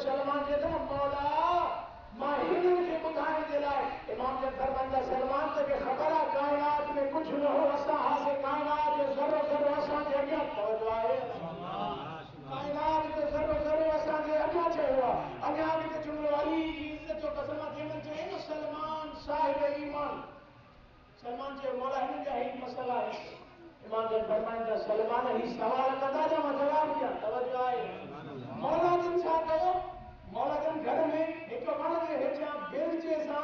सलमान चए न मौला मां हिननि खे ॿुधाइण जे लाइ इमाम जन फरमाईंदा सलमान ते खे ख़बर आहे काइनात में कुझु न हो असां हासे काइनात जो ज़रो ज़रो असांजे अॻियां तवजो आहे काइनात जो ज़रो ज़रो असांजे अॻियां चयो आहे अॻियां अॻिते जुमिलो अली जी इज़त जो कसम जंहिंमहिल चए न सलमान साहिब ईमान सलमान चयो मौला हिननि जा ही मसइला आहिनि इमाम जन फरमाईंदा सलमान ही सवाल कंदा जो मां जवाब ॾियां तवजो आहे मौला जन छा कयो मौला जन घर में हिकु वण जे हेठां बेलचे सां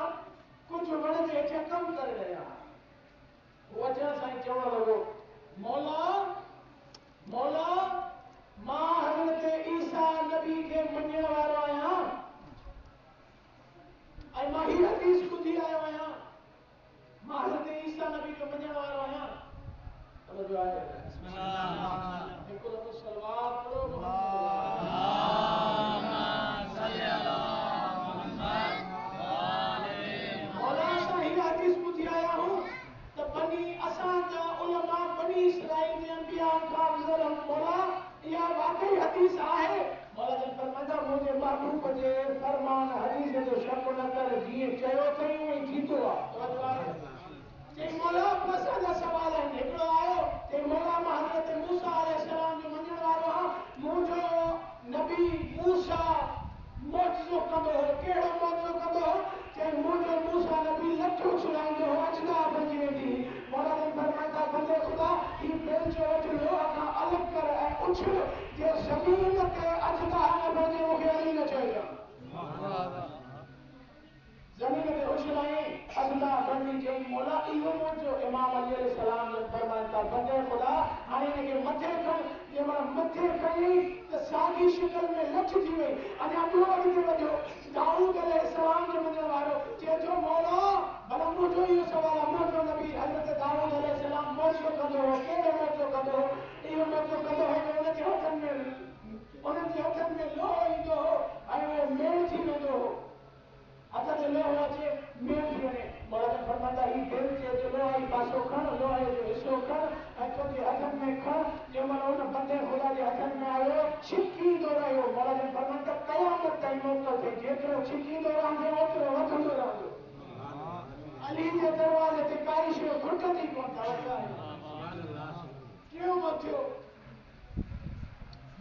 कुझु वण जे हेठां कमु करे रहिया हू अचण सां ई चवण लॻो मौला मौला मां हज़रत ईसा नबी खे मञण वारो आहियां ऐं मां ही हदीस ॿुधी आयो आहियां मां हज़रत ईसा नबी खे मञण वारो आहियां तवजो आहे हिकु दफ़ो सलवात पढ़ो मौला सां ही हदीस ॿुधी आया हूं त बनी असांजा उलमा बनी इसराइल जे अंबिया खां गुज़रियल मौला इहा वाकई हदीस आहे मौला जन फरमाईंदा मुंहिंजे महबूब जे फरमान हदीस जो शक न कर जीअं चयो अथई उहो ई थींदो आहे चई मौला पोइ असांजा सवाल आहिनि हिकिड़ो आयो चई मौला मां हज़रत मूसा अलैहिस्सलाम जो मञण वारो आहियां मुंहिंजो नबी मूसा मौजज़ो कंदो हो कहिड़ो मौजज़ो कंदो हो चई मुंहिंजो मूसा नबी लठो छुड़ाईंदो हो अजदा बची वेंदी मौला जन फरमाईंदा बंदे ख़ुदा ही बेलचो वठी लोह खां अलॻि कर ऐं उछल जे ज़मीन ते अजदा न पहुचे मूंखे अली न चइजां ज़मीन ते उछलाई अजदा बनी चई मौला इहो मौजो इमाम अली अलैहिस्सलाम जन फरमाईंदा बंदे ख़ुदा हाणे हिनखे मथे खण जंहिंमहिल मथे खणी त साॻी शिकल में लठ थी वई अञा ॿियो अॻिते वधियो दाऊद अलैहिस्सलाम जो मञण वारो चए थो मौला भला मुंहिंजो इहो सुवाल आहे मुंहिंजो नबी हज़रत दाऊद अलैहिस्सलाम मौजो कंदो हो कहिड़ो मौजो कंदो हो इहो मौजो कंदो हो जो उनजे हथनि में लोहो ईंदो हो ऐं उहो मेल थी वेंदो हो हथ में लोहो अचे मेल थी वञे मौला जन फरमाईंदा ही दिल चए थो लोहे जी पासो खण लोहे जो हिसो खण ऐं तुंहिंजे हथनि में खण जंहिंमहिल उन बंदे ख़ुदा जे हथनि में आयो छिकींदो रहियो मौला जन फरमाईंदा क़यामत ताईं मोकल थिए जेतिरो छिकींदो रहंदो ओतिरो वधंदो रहंदो अली जे दरवाज़े ते काई शइ घुटंदी कोन टियों थियो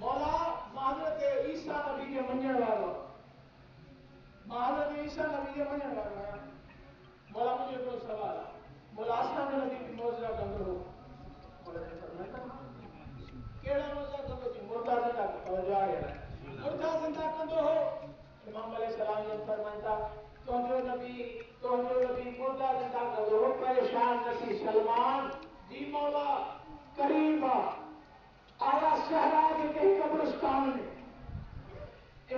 मौला मां हज़रत ईसा नबी खे मञण वारो मां हज़रत ईसा नबी खे मञण वारो आहियां मौला मुंहिंजो हिकिड़ो सुवाल आहे मौला असांजो नबी बि मौजज़ा कंदो हो मौला जन फरमाईंदा कहिड़ा मौजज़ा कंदो थी मुर्दा ज़िंदा तवजो आहे मुर्दा ज़िंदा कंदो हो इमाम अलैहिस्सलाम जन फरमाईंदा तुंहिंजो नबी मुर्दा ज़िंदा कंदो हो परेशान न थी सलमान जी मौला करीब आया सहरा जे कंहिं कब्रिस्तान में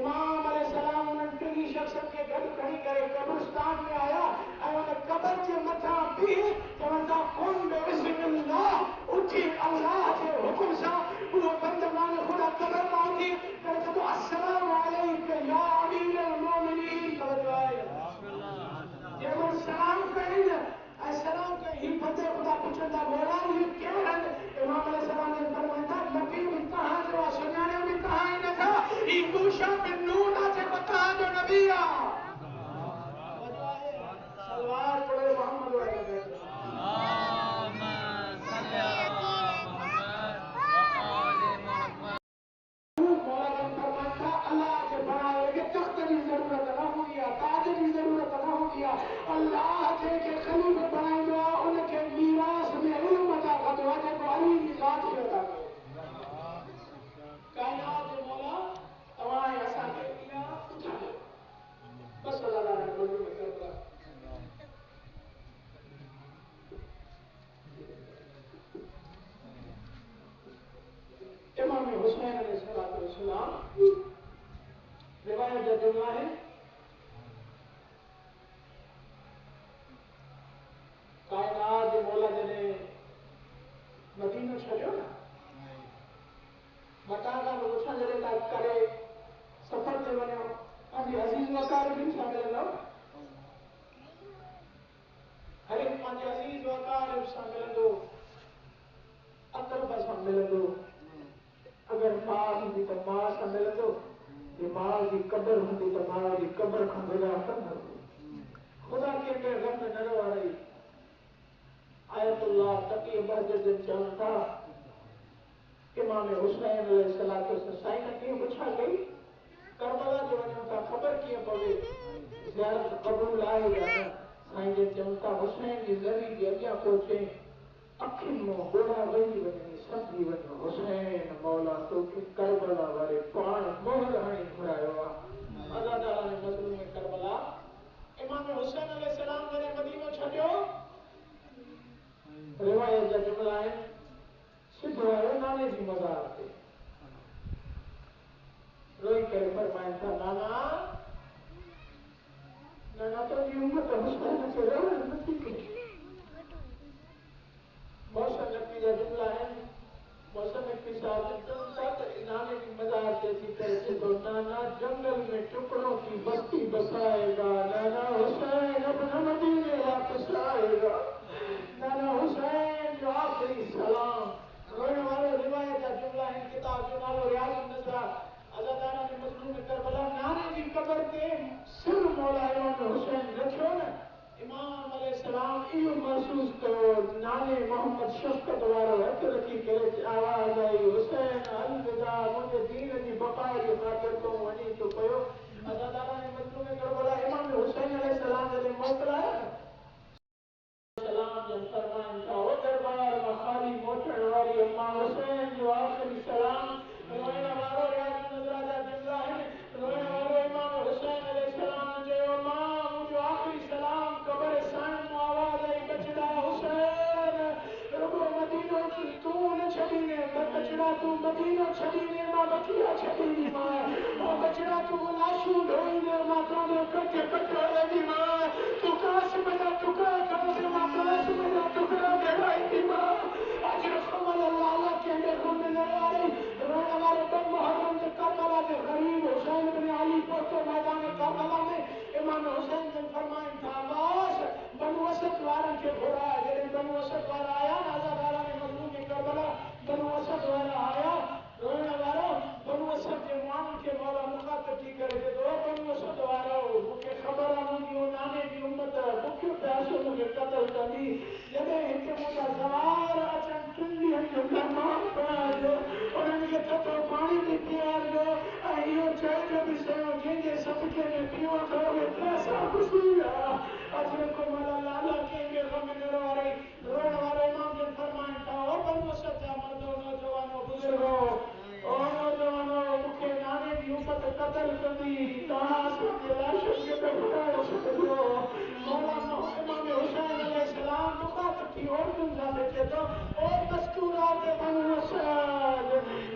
इमाम अलैहिस्सलाम उन्हनि टिनी शख़्सनि खे गॾु खणी करे कब्रिस्तान में आया ऐं उन कब्र जे मथां बीह चवंदा कुन बिस्मिल्लाह उथी अल्लाह जे हुकुम सां उहो बंदमान ख़ुदा कब्र मां उथी करे चवंदो अस्सलाम अलैका या अमीरुल मोमिनीन तवजो आहे जंहिंमहिल सलाम कई न ऐं सलाम कई ही बंदे ख़ुदा पुछंदा मौला इहे केरु आहिनि इमाम अलैहिस्सलाम जन फरमाईंदा नबी बि तव्हांजो आहे सुञाणियो बि तव्हां ई नथा ही मूसा बिन नून आहे जेको तव्हांजो नबी आहे सलवार पढ़ो मोहम्मद अल्लाह जंहिंखे ख़लीफ़ो बणाईंदो आहे उनखे मीरास में इल्म अता कंदो आहे जेको अली जी ज़ात खे अता कंदो काइनात जो मौला तव्हां ऐं असांखे इहा ॿुधायो बस अल्लाह ताला जो मतलब इमाम हुसैन अलैहिस्सलाम रिवायत जा जुमला है कायनात जे मौला जॾहिं मदीनो छॾियो न मकान खां पुछण जॾहिं था करे सफ़र ते वञो पंहिंजे अज़ीज़ वकार बि सां मिलंदव हर एक पंहिंजे अज़ीज़ वकार सां मिलंदो अक़रब सां मिलंदो अगर मां हूंदी त मां सां मिलंदो माल की कब्र होती तो माल की कब्र खां बड़ा कंदो खुदा के गम में न रही आयतुल्लाह तकी बहजत चवन था इमाम हुसैन अलैहिस्सलातु वस्सलाम की पूछा गई करबला जो वञो था ख़बर कीअं पवे ज़ियारत क़बूल आहे या न साईं जे चवन था हुसैन जी ज़री जे अॻियां पहुचे अखियुनि मां ॻोढ़ा वही वञे सम्झी वञो हुसैन मौला तोखे करबला वारे पाण मोहर हणी घुरायो आहे अल्लाह ताला ने मज़लूम करबला इमाम हुसैन अलैहिस्सलाम जॾहिं मदीनो छॾियो रिवायत जा जुमला आहिनि सिधो आयो नाने जी मज़ार ते रोई करे फरमाइनि था नाना नाना तुंहिंजी उम्मत हुसैन खे रहण नथी करे मौसम नबी जा जुमला आहिनि मौसम नबी साहब चवनि था त नाने जी मज़ार ते अची करे सिधो नाना जंगल में टुकड़ों की बस्ती बसाएगा नाना हुसैन अपना मदीने वापस आएगा नाना हुसैन जो आखिरी सलाम रोने वाले रिवायत जा जुमला आहिनि किताब जो नालो रियाज़ नज़र अल्लाह ताला ने मज़लूम करबला नाने जी कब्र ते सिर मौला इमाम हुसैन रखियो न इमाम अलैहिस्सलाम इहो महसूस कयो नाने मोहम्मद शफ़क़त वारो हथ रखी करे आवाज़ आई हुसैन अलविदा मुंहिंजे दीन जी बक़ा जी ख़ातिर तूं वञी थो पियो अल्लाह ताला ने मज़लूम करबला इमाम हुसैन अलैहिस्सलाम जॾहिं मोकिलायो सलाम जन फरमाइनि था ओ दरबार मां ख़ाली मोटण वारी अम्मा हुसैन जो आख़िरी सलाम रोइण वारो रियाज़ नज़रा जा जुमला आहिनि रोइण वारो इमाम हुसैन अलैहिस्सलाम चयो अम्मा मुंहिंजो आख़िरी सलाम क़ब्र साईं मां आवाज़ आई बचड़ा हुसैन रुगो मदीनो तूं न छॾीने बचड़ा तूं मदीनो छॾीने मां बचिया छॾींदी मां ओ बचड़ा तूं लाशूं ढोईंदे मां तुंहिंजो कठे कठो वेंदी मां तूं कासिम जा टुकड़ा कंदे मां कासिम जा टुकड़ा ॾेराईंदी मां अॼु ख़बर लाला कंहिंजे ग़म न वारे रोइण वारे बन मुहर्रम जे करबला जे ग़रीब हुसैन बिन अली पहुतो मैदान करबला में इमाम हुसैन जन फरमाइनि था अब्बास बनु असद वारनि खे घुराए जॾहिं बनु असद वारा आया न अल्लाह ताला ने मज़लूम करबला बनु असद वारा आया रोइण वारो बनु असद जे माण्हुनि खे मौला मुख़ातिब थी करे चए थो बनु असद वारो मूंखे ख़बर आहे मुंहिंजी नाने जी उम्मत बुखियो प्यासो मूंखे क़त्ल कंदी जॾहिं हिते मुंहिंजा सवार अचनि टिनि ॾींहंनि जो महिमान बणाइजो उन्हनि खे थधो पाणी बि पीआरिजो ऐं इहो चइजो बि सयो जंहिंजे सदके में पियो अथव उहे असां ख़ुशी विया अॼु को मला लाला कंहिंखे ग़म न वारे रोइण वारो इमाम जन फरमाइनि था ओ बनु असद जा मर्दो नौजवानो बुज़ुर्गो ओ नौजवानो मूंखे नाने जी उम्मत क़त्ल कंदी तव्हां असांजे लाशुनि खे दफ़नाए छॾिजो मौला इमाम हुसैन अलैहिस्सलाम मुख़ातिब थी औरतुनि सां चए थो ओ मस्तूरात बनु असद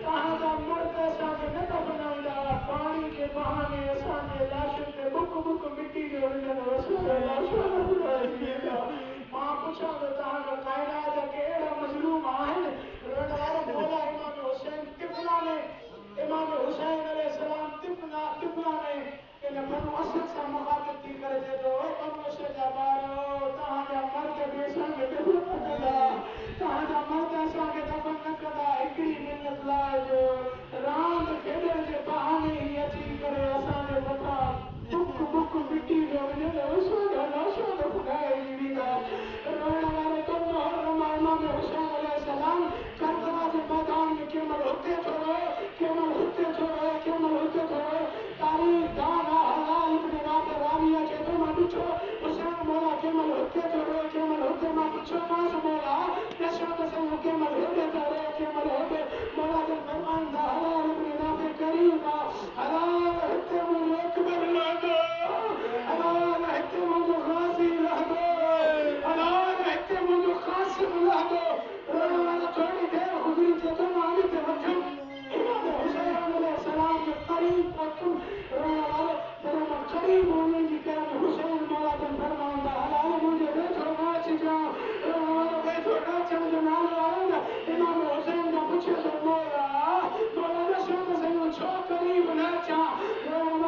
तव्हांजा मर्द असांखे न दफ़नाईंदा पाणी जे बहाने असांजे लाशुनि ते बुक बुक मिटी जो विझंदो असांजा लाशूं न घुराइजी वेंदा मां पुछां थो तव्हांखे काइनात जा कहिड़ा मज़लूम आहिनि रोइण वारो मौला इमाम हुसैन तिफ़ला में इमाम हुसैन अलैहिस्सलाम तिफ़ला में इन बनु असद सां मुख़ातिब थी करे चए थो बनु असद जा ॿार तव्हांजा मर्द बि असांखे दफ़न न कंदा तव्हांजा मर्द असांखे दफ़न न कंदा हिकिड़ी मिनत लाइजो रांदि खेॾण जे बहाने ई अची करे असांजे मथां बुक बुक मिटी जो विझंदो असांजा लाशा दफ़नाइजी वेंदा रोइण वारे बन मुहर्रम इमाम हुसैन अलैहिस्सलाम करबला जे मैदान में केमल हुते थोरो केमल हुते थोरो केमल हुते थोरो तारीख़ दाना हलाल इब्न नाफ़िर राविया चए थो मां ॾिठो हुसैन मौला केमल हुते थोरो केमल हुते मां पुछियो मांसि मौला ॾिसो त सही केमल हेॾे थोरो केमल होॾे मौला जन फरमाइनि था हलाल इब्न नाफ़िर करीम हलाल हिते मुंहिंजो अकबर लहंदो हलाल हिते मुंहिंजो ग़ाज़ी लहंदो हलाल हिते मुंहिंजो क़ासिम लहंदो रोइण वारा थोरी देरि गुज़री थिए थो मां अॻिते वधियुमि इमाम हुसैन अलैहिस्सलाम जे क़रीब पहुतुमि रोइण वारो जॾहिं मां क़रीब वञण जी कयां हुसैन मौला जन फरमाइनि था हलाल मुंहिंजे वेझो न अचिजांइ रोइण वारो वेझो न अचण जो नालो आयो न इमाम हुसैन खां पुछे थो मौला ॾिसो त सही छो क़रीब न अचां रोइण